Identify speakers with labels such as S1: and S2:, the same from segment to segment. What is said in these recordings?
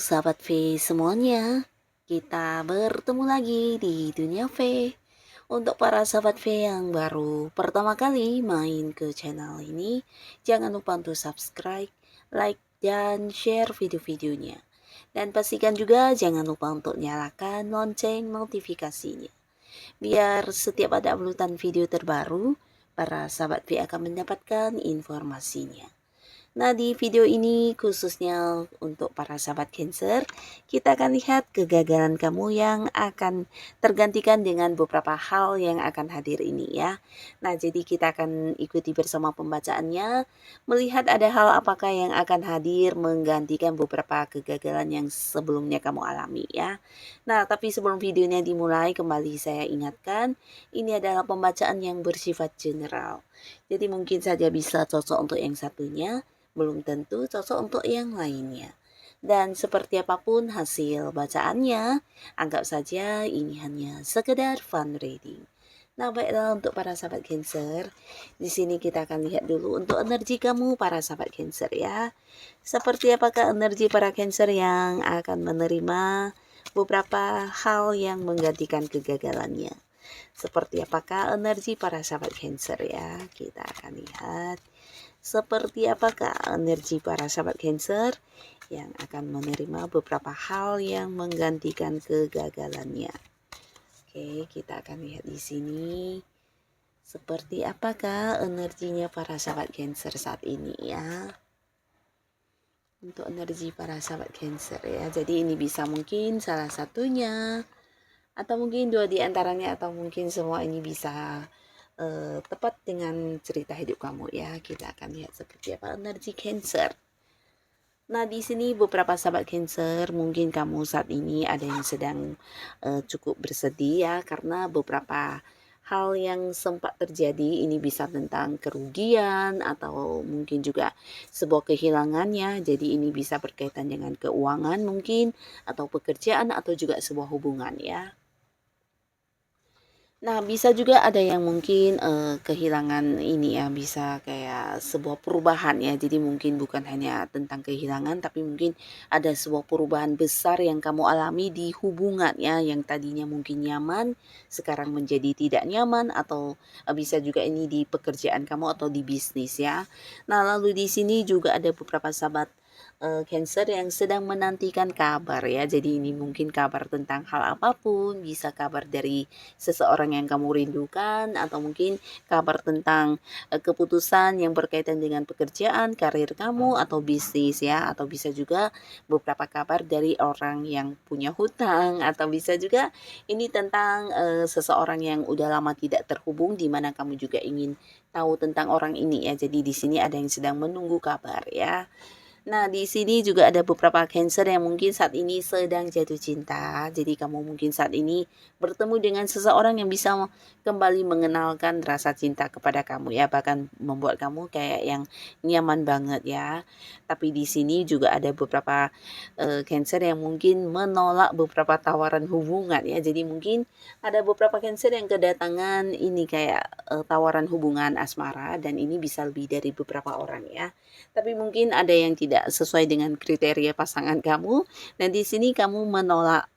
S1: sahabat V semuanya, kita bertemu lagi di dunia V. Untuk para sahabat V yang baru pertama kali main ke channel ini, jangan lupa untuk subscribe, like, dan share video-videonya. Dan pastikan juga jangan lupa untuk nyalakan lonceng notifikasinya. Biar setiap ada uploadan video terbaru, para sahabat V akan mendapatkan informasinya. Nah, di video ini khususnya untuk para sahabat Cancer, kita akan lihat kegagalan kamu yang akan tergantikan dengan beberapa hal yang akan hadir ini ya. Nah, jadi kita akan ikuti bersama pembacaannya, melihat ada hal apakah yang akan hadir menggantikan beberapa kegagalan yang sebelumnya kamu alami ya. Nah, tapi sebelum videonya dimulai, kembali saya ingatkan, ini adalah pembacaan yang bersifat general. Jadi mungkin saja bisa cocok untuk yang satunya, belum tentu cocok untuk yang lainnya. Dan seperti apapun hasil bacaannya, anggap saja ini hanya sekedar fun reading. Nah, baiklah untuk para sahabat Cancer, di sini kita akan lihat dulu untuk energi kamu para sahabat Cancer ya. Seperti apakah energi para Cancer yang akan menerima beberapa hal yang menggantikan kegagalannya. Seperti apakah energi para sahabat Cancer ya, kita akan lihat. Seperti apakah energi para sahabat Cancer yang akan menerima beberapa hal yang menggantikan kegagalannya. Oke, kita akan lihat di sini. Seperti apakah energinya para sahabat Cancer saat ini ya. Untuk energi para sahabat Cancer ya. Jadi ini bisa mungkin salah satunya, atau mungkin dua di antaranya, atau mungkin semua ini bisa tepat dengan cerita hidup kamu ya. Kita akan lihat seperti apa energi Cancer. Nah, di sini beberapa sahabat Cancer, mungkin kamu saat ini ada yang sedang cukup bersedih ya, karena beberapa hal yang sempat terjadi ini bisa tentang kerugian atau mungkin juga sebuah kehilangannya. Jadi ini bisa berkaitan dengan keuangan mungkin, atau pekerjaan, atau juga sebuah hubungan ya. Nah, bisa juga ada yang mungkin kehilangan ini ya, bisa kayak sebuah perubahan ya. Jadi mungkin bukan hanya tentang kehilangan, tapi mungkin ada sebuah perubahan besar yang kamu alami di hubungan ya, yang tadinya mungkin nyaman, sekarang menjadi tidak nyaman, atau bisa juga ini di pekerjaan kamu atau di bisnis ya. Nah, lalu di sini juga ada beberapa sahabat Cancer yang sedang menantikan kabar ya. Jadi ini mungkin kabar tentang hal apapun, bisa kabar dari seseorang yang kamu rindukan, atau mungkin kabar tentang keputusan yang berkaitan dengan pekerjaan, karir kamu, atau bisnis ya, atau bisa juga beberapa kabar dari orang yang punya hutang, atau bisa juga ini tentang seseorang yang udah lama tidak terhubung, di mana kamu juga ingin tahu tentang orang ini ya. Jadi di sini ada yang sedang menunggu kabar ya. Nah, di sini juga ada beberapa Cancer yang mungkin saat ini sedang jatuh cinta. Jadi kamu mungkin saat ini bertemu dengan seseorang yang bisa kembali mengenalkan rasa cinta kepada kamu ya, bahkan membuat kamu kayak yang nyaman banget ya. Tapi di sini juga ada beberapa Cancer yang mungkin menolak beberapa tawaran hubungan ya. Jadi mungkin ada beberapa Cancer yang kedatangan ini kayak tawaran hubungan asmara, dan ini bisa lebih dari beberapa orang ya. Tapi mungkin ada yang tidak sesuai dengan kriteria pasangan kamu, dan di sini kamu menolak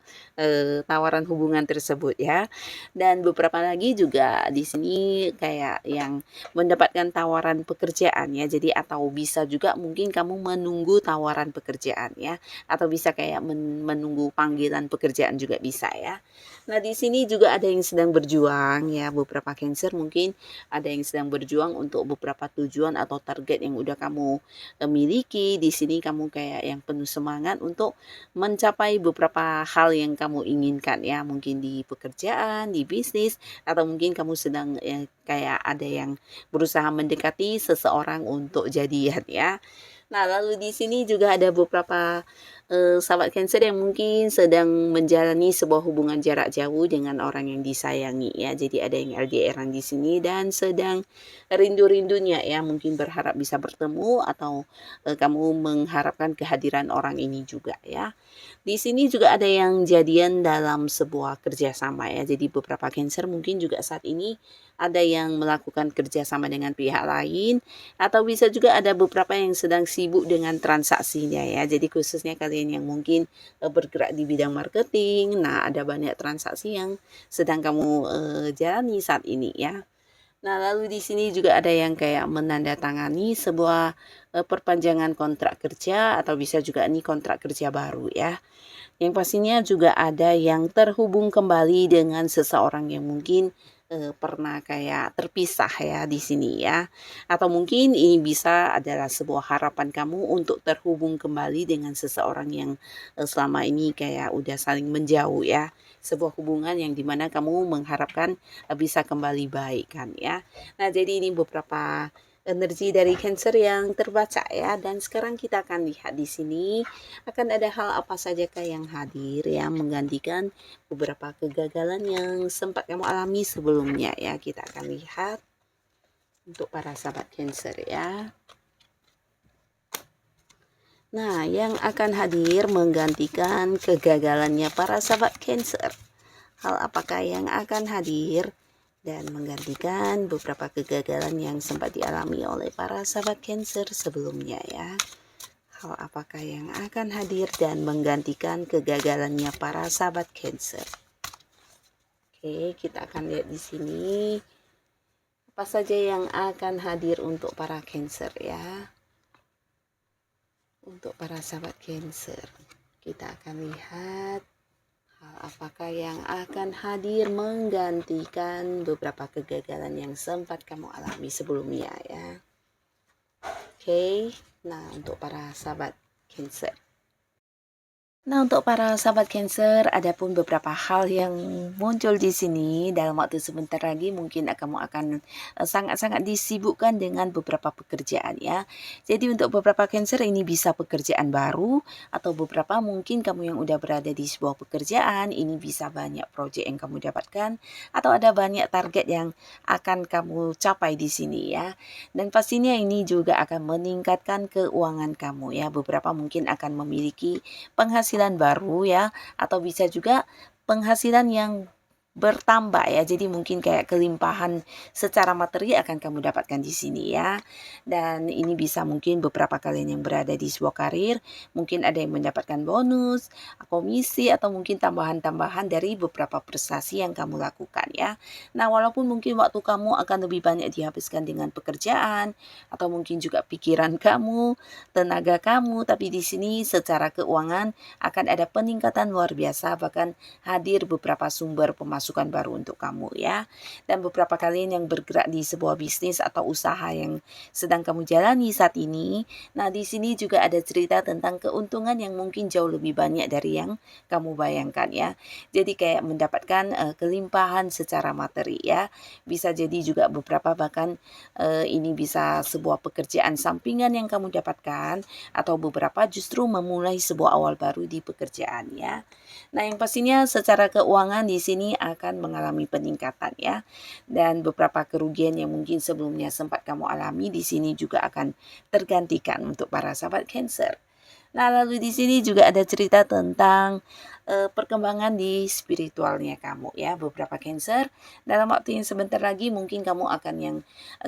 S1: tawaran hubungan tersebut ya. Dan beberapa lagi juga di sini kayak yang mendapatkan tawaran pekerjaan ya. Jadi atau bisa juga mungkin kamu menunggu tawaran pekerjaan ya, atau bisa kayak menunggu panggilan pekerjaan juga bisa ya. Nah, di sini juga ada yang sedang berjuang ya, beberapa Cancer mungkin ada yang sedang berjuang untuk beberapa tujuan atau target yang udah kamu miliki. Di sini kamu kayak yang penuh semangat untuk mencapai beberapa hal yang kamu inginkan ya, mungkin di pekerjaan, di bisnis, atau mungkin kamu sedang kayak ada yang berusaha mendekati seseorang untuk jadian ya. Nah, lalu di sini juga ada beberapa sahabat Cancer yang mungkin sedang menjalani sebuah hubungan jarak jauh dengan orang yang disayangi ya. Jadi ada yang LDR-an di sini dan sedang rindu-rindunya ya, mungkin berharap bisa bertemu, atau kamu mengharapkan kehadiran orang ini juga ya. Di sini juga ada yang jadian dalam sebuah kerjasama ya. Jadi beberapa Cancer mungkin juga saat ini ada yang melakukan kerjasama dengan pihak lain, atau bisa juga ada beberapa yang sedang sibuk dengan transaksinya ya. Jadi khususnya kalian kalian yang mungkin bergerak di bidang marketing, nah ada banyak transaksi yang sedang kamu jalani saat ini ya. Nah, lalu di sini juga ada yang kayak menandatangani sebuah perpanjangan kontrak kerja atau bisa juga ini kontrak kerja baru ya. Yang pastinya juga ada yang terhubung kembali dengan seseorang yang mungkin pernah kayak terpisah ya di sini ya. Atau mungkin ini bisa adalah sebuah harapan kamu untuk terhubung kembali dengan seseorang yang selama ini kayak udah saling menjauh ya. Sebuah hubungan yang dimana kamu mengharapkan bisa kembali baik kan ya. Nah, jadi ini beberapa energi dari Cancer yang terbaca ya. Dan sekarang kita akan lihat di sini akan ada hal apa sajakah yang hadir yang menggantikan beberapa kegagalan yang sempat kamu alami sebelumnya ya. Kita akan lihat untuk para sahabat Cancer ya. Nah, yang akan hadir menggantikan kegagalannya para sahabat Cancer. Hal apakah yang akan hadir dan menggantikan beberapa kegagalan yang sempat dialami oleh para sahabat Cancer sebelumnya ya. Hal apakah yang akan hadir dan menggantikan kegagalannya para sahabat Cancer? Oke, kita akan lihat di sini apa saja yang akan hadir untuk para Cancer ya. Untuk para sahabat Cancer, kita akan lihat hal apakah yang akan hadir menggantikan beberapa kegagalan yang sempat kamu alami sebelumnya ya. Oke, nah untuk para sahabat Cancer. Nah, untuk para sahabat Cancer, ada pun beberapa hal yang muncul di sini. Dalam waktu sebentar lagi mungkin kamu akan sangat-sangat disibukkan dengan beberapa pekerjaan ya. Jadi untuk beberapa Cancer ini bisa pekerjaan baru, atau beberapa mungkin kamu yang udah berada di sebuah pekerjaan, ini bisa banyak proyek yang kamu dapatkan, atau ada banyak target yang akan kamu capai di sini ya. Dan pastinya ini juga akan meningkatkan keuangan kamu ya. Beberapa mungkin akan memiliki penghasilan baru ya, atau bisa juga penghasilan yang bertambah ya. Jadi mungkin kayak kelimpahan secara materi akan kamu dapatkan di sini ya. Dan ini bisa mungkin beberapa kalian yang berada di sebuah karir, mungkin ada yang mendapatkan bonus, komisi, atau mungkin tambahan-tambahan dari beberapa prestasi yang kamu lakukan ya. Nah, walaupun mungkin waktu kamu akan lebih banyak dihabiskan dengan pekerjaan, atau mungkin juga pikiran kamu, tenaga kamu, tapi di sini secara keuangan akan ada peningkatan luar biasa, bahkan hadir beberapa sumber pemasukan baru untuk kamu ya. Dan beberapa kalian yang bergerak di sebuah bisnis atau usaha yang sedang kamu jalani saat ini, nah di sini juga ada cerita tentang keuntungan yang mungkin jauh lebih banyak dari yang kamu bayangkan ya. Jadi kayak mendapatkan kelimpahan secara materi ya. Bisa jadi juga beberapa bahkan ini bisa sebuah pekerjaan sampingan yang kamu dapatkan, atau beberapa justru memulai sebuah awal baru di pekerjaan ya. Nah, yang pastinya secara keuangan di sini akan mengalami peningkatan ya. Dan beberapa kerugian yang mungkin sebelumnya sempat kamu alami di sini juga akan tergantikan untuk para sahabat Cancer. Nah, lalu di sini juga ada cerita tentang perkembangan di spiritualnya kamu ya. Beberapa Cancer, dalam waktu yang sebentar lagi mungkin kamu akan yang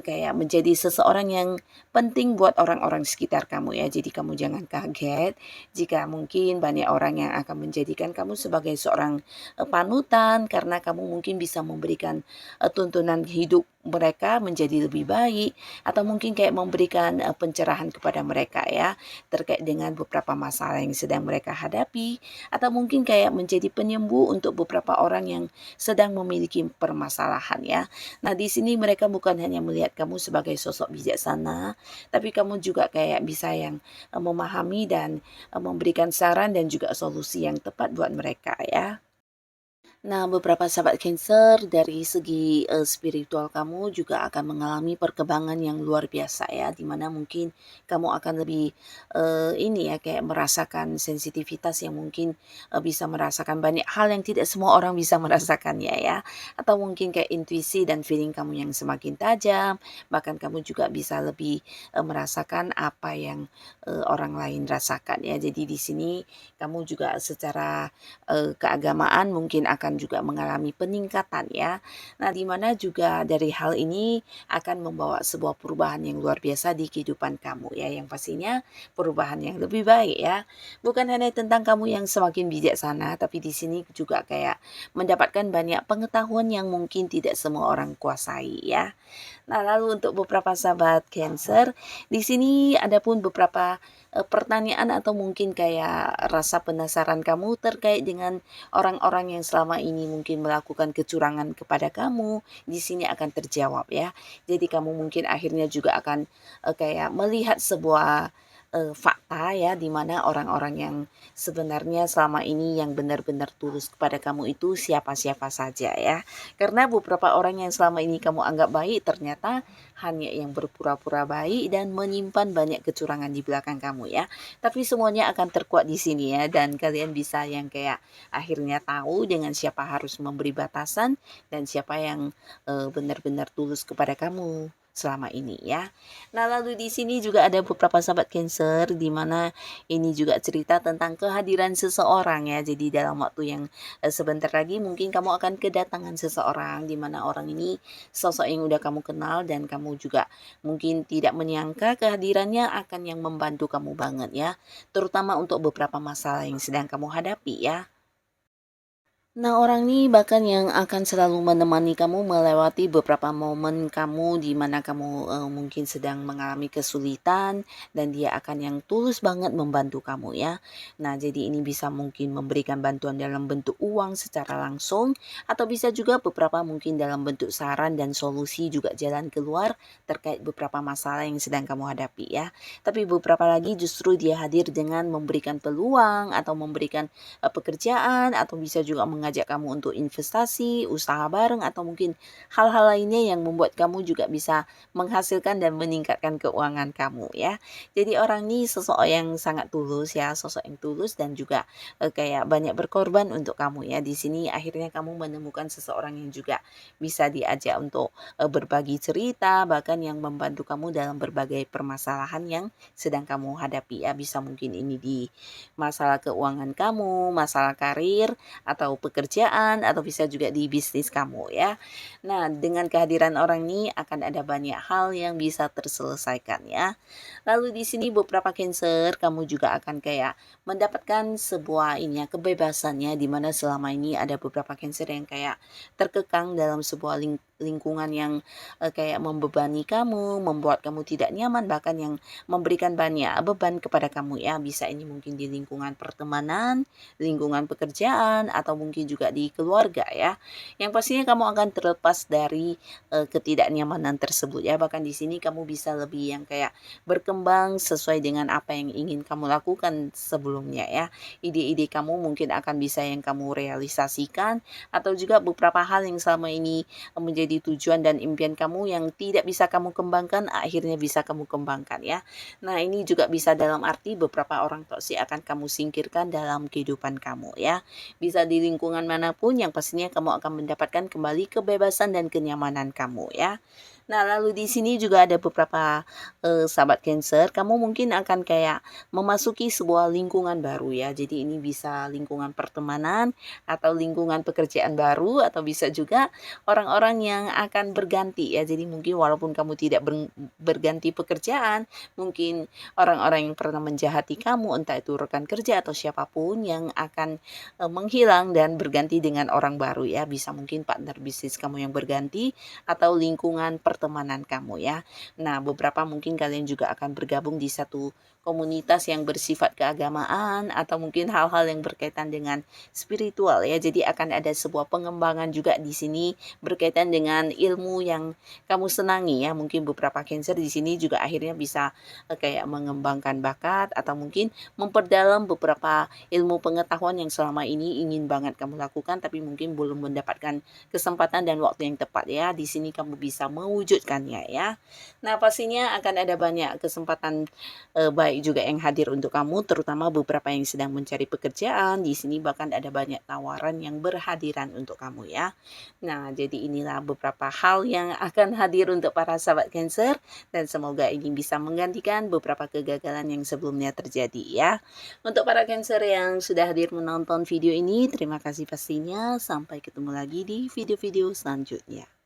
S1: kayak menjadi seseorang yang penting buat orang-orang sekitar kamu ya. Jadi kamu jangan kaget jika mungkin banyak orang yang akan menjadikan kamu sebagai seorang panutan, karena kamu mungkin bisa memberikan tuntunan hidup mereka menjadi lebih baik, atau mungkin kayak memberikan pencerahan kepada mereka ya terkait dengan beberapa masalah yang sedang mereka hadapi, atau mungkin kayak menjadi penyembuh untuk beberapa orang yang sedang memiliki permasalahan ya. Nah, di sini mereka bukan hanya melihat kamu sebagai sosok bijaksana, tapi kamu juga kayak bisa yang memahami dan memberikan saran dan juga solusi yang tepat buat mereka ya. Nah, beberapa sahabat Cancer, dari segi spiritual kamu juga akan mengalami perkembangan yang luar biasa ya, dimana mungkin kamu akan lebih ini ya kayak merasakan sensitivitas yang mungkin bisa merasakan banyak hal yang tidak semua orang bisa merasakannya ya, atau mungkin kayak intuisi dan feeling kamu yang semakin tajam, bahkan kamu juga bisa lebih merasakan apa yang orang lain rasakan ya. Jadi di sini kamu juga secara keagamaan mungkin akan akan juga mengalami peningkatan ya. Nah, di mana juga dari hal ini akan membawa sebuah perubahan yang luar biasa di kehidupan kamu ya, yang pastinya perubahan yang lebih baik ya. Bukan hanya tentang kamu yang semakin bijaksana, tapi di sini juga kayak mendapatkan banyak pengetahuan yang mungkin tidak semua orang kuasai ya. Nah, lalu untuk beberapa sahabat Cancer, di sini ada pun beberapa pertanyaan atau mungkin kayak rasa penasaran kamu terkait dengan orang-orang yang selama ini mungkin melakukan kecurangan kepada kamu, di sini akan terjawab ya. Jadi kamu mungkin akhirnya juga akan kayak melihat sebuah fakta ya, di mana orang-orang yang sebenarnya selama ini yang benar-benar tulus kepada kamu itu siapa-siapa saja ya. Karena beberapa orang yang selama ini kamu anggap baik ternyata hanya yang berpura-pura baik dan menyimpan banyak kecurangan di belakang kamu ya. Tapi semuanya akan terkuat di sini ya, dan kalian bisa yang kayak akhirnya tahu dengan siapa harus memberi batasan dan siapa yang benar-benar tulus kepada kamu selama ini ya. Nah, lalu di sini juga ada beberapa sahabat Cancer di mana ini juga cerita tentang kehadiran seseorang ya. Jadi dalam waktu yang sebentar lagi mungkin kamu akan kedatangan seseorang di mana orang ini sosok yang udah kamu kenal dan kamu juga mungkin tidak menyangka kehadirannya akan yang membantu kamu banget ya. Terutama untuk beberapa masalah yang sedang kamu hadapi ya. Nah, orang ini bahkan yang akan selalu menemani kamu melewati beberapa momen kamu di mana kamu mungkin sedang mengalami kesulitan dan dia akan yang tulus banget membantu kamu ya. Nah, jadi ini bisa mungkin memberikan bantuan dalam bentuk uang secara langsung atau bisa juga beberapa mungkin dalam bentuk saran dan solusi juga jalan keluar terkait beberapa masalah yang sedang kamu hadapi ya. Tapi beberapa lagi justru dia hadir dengan memberikan peluang atau memberikan pekerjaan atau bisa juga mengajak kamu untuk investasi, usaha bareng atau mungkin hal-hal lainnya yang membuat kamu juga bisa menghasilkan dan meningkatkan keuangan kamu ya. Jadi orang ini sosok yang sangat tulus ya, sosok yang tulus dan juga kayak banyak berkorban untuk kamu ya. Di sini akhirnya kamu menemukan seseorang yang juga bisa diajak untuk berbagi cerita, bahkan yang membantu kamu dalam berbagai permasalahan yang sedang kamu hadapi ya. Bisa mungkin ini di masalah keuangan kamu, masalah karir atau pekerjaan atau bisa juga di bisnis kamu ya. Nah, dengan kehadiran orang ini akan ada banyak hal yang bisa terselesaikan ya. Lalu di sini beberapa Cancer kamu juga akan kayak mendapatkan sebuah ini ya, kebebasannya di mana selama ini ada beberapa Cancer yang kayak terkekang dalam sebuah lingkungan yang kayak membebani kamu, membuat kamu tidak nyaman, bahkan yang memberikan banyak beban kepada kamu ya. Bisa ini mungkin di lingkungan pertemanan, lingkungan pekerjaan atau mungkin juga di keluarga ya. Yang pastinya kamu akan terlepas dari ketidaknyamanan tersebut ya. Bahkan di sini kamu bisa lebih yang kayak berkembang sesuai dengan apa yang ingin kamu lakukan sebelumnya ya. Ide-ide kamu mungkin akan bisa yang kamu realisasikan atau juga beberapa hal yang selama ini menjadi tujuan dan impian kamu yang tidak bisa kamu kembangkan akhirnya bisa kamu kembangkan ya. Nah, ini juga bisa dalam arti beberapa orang toksik akan kamu singkirkan dalam kehidupan kamu ya. Bisa di lingkungan manapun yang pastinya kamu akan mendapatkan kembali kebebasan dan kenyamanan kamu ya. Nah, lalu di sini juga ada beberapa sahabat Cancer, kamu mungkin akan kayak memasuki sebuah lingkungan baru ya. Jadi ini bisa lingkungan pertemanan atau lingkungan pekerjaan baru atau bisa juga orang-orang yang akan berganti ya. Jadi mungkin walaupun kamu tidak berganti pekerjaan, mungkin orang-orang yang pernah menjahati kamu, entah itu rekan kerja atau siapapun yang akan menghilang dan berganti dengan orang baru ya. Bisa mungkin partner bisnis kamu yang berganti atau lingkungan pertemanan kamu ya. Nah, beberapa mungkin kalian juga akan bergabung di satu komunitas yang bersifat keagamaan atau mungkin hal-hal yang berkaitan dengan spiritual ya. Jadi akan ada sebuah pengembangan juga di sini berkaitan dengan ilmu yang kamu senangi ya. Mungkin beberapa Cancer di sini juga akhirnya bisa kayak mengembangkan bakat atau mungkin memperdalam beberapa ilmu pengetahuan yang selama ini ingin banget kamu lakukan tapi mungkin belum mendapatkan kesempatan dan waktu yang tepat ya. Di sini kamu bisa mewujudkan mewujudkannya ya. Nah, pastinya akan ada banyak kesempatan baik juga yang hadir untuk kamu, terutama beberapa yang sedang mencari pekerjaan. Di sini bahkan ada banyak tawaran yang berhadiran untuk kamu ya. Nah, jadi inilah beberapa hal yang akan hadir untuk para sahabat Cancer dan semoga ini bisa menggantikan beberapa kegagalan yang sebelumnya terjadi ya. Untuk para Cancer yang sudah hadir menonton video ini, terima kasih pastinya. Sampai ketemu lagi di video-video selanjutnya.